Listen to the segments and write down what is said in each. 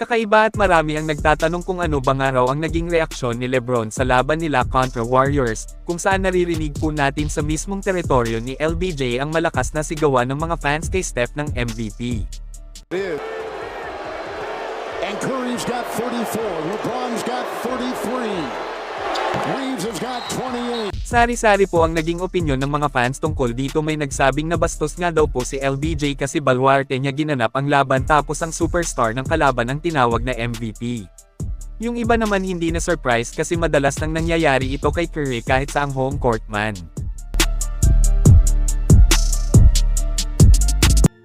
Kakaiba at marami ang nagtatanong kung ano ba nga raw ang naging reaksyon ni LeBron sa laban nila kontra Warriors, kung saan naririnig po natin sa mismong teritoryo ni LBJ ang malakas na sigawan ng mga fans kay Steph ng MVP. And Curry's got 34, LeBron's got 33. Reeves has got 28. Sari-sari po ang naging opinyon ng mga fans tungkol dito. May nagsabing nabastos nga daw po si LBJ kasi baluarte niya ginanap ang laban tapos ang superstar ng kalaban ang tinawag na MVP. Yung iba naman hindi na surprise kasi madalas nang nangyayari ito kay Curry kahit sa ang home court man.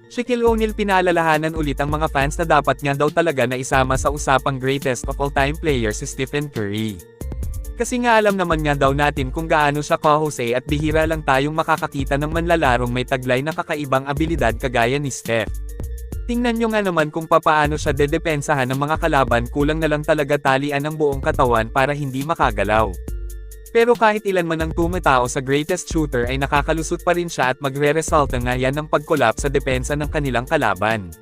Shaquille O'Neal pinaalalahanan ulit ang mga fans na dapat nga daw talaga na isama sa usapang greatest of all time player si Stephen Curry. Kasi nga alam naman nga daw natin kung gaano siya kahusay at bihira lang tayong makakakita ng manlalarong may taglay na kakaibang abilidad kagaya ni Steph. Tingnan nyo nga naman kung papaano siya dedepensahan ng mga kalaban, kulang na lang talaga talian ang buong katawan para hindi makagalaw. Pero kahit ilan man ang tumatao sa greatest shooter ay nakakalusot pa rin siya at magre-resulta nga yan ng pag-collapse sa depensa ng kanilang kalaban.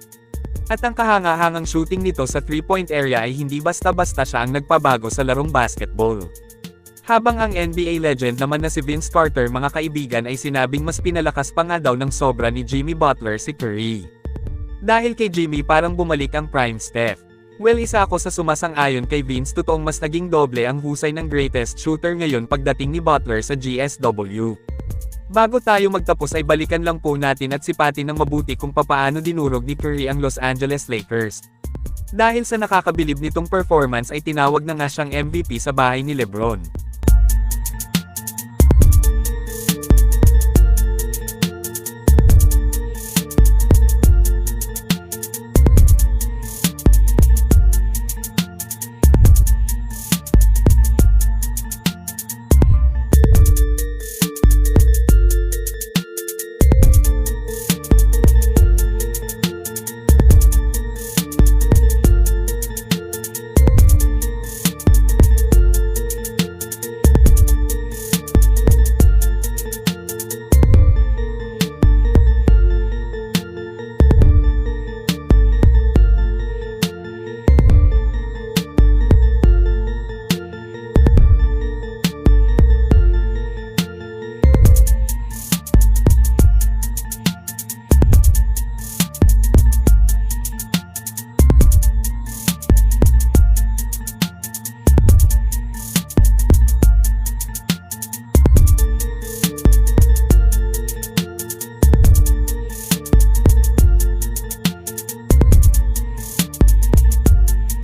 At ang kahanga-hangang shooting nito sa 3-point area ay hindi basta-basta siya ang nagpabago sa larong basketball. Habang ang NBA legend naman na si Vince Carter mga kaibigan ay sinabing mas pinalakas pa nga daw ng sobra ni Jimmy Butler si Curry. Dahil kay Jimmy parang bumalik ang prime Steph. Well, isa ako sa sumasang-ayon kay Vince, totoong mas naging doble ang husay ng greatest shooter ngayon pagdating ni Butler sa GSW. Bago tayo magtapos ay balikan lang po natin at sipatin ng mabuti kung papaano dinurog ni Curry ang Los Angeles Lakers. Dahil sa nakakabilib nitong performance ay tinawag na nga siyang MVP sa bahay ni LeBron.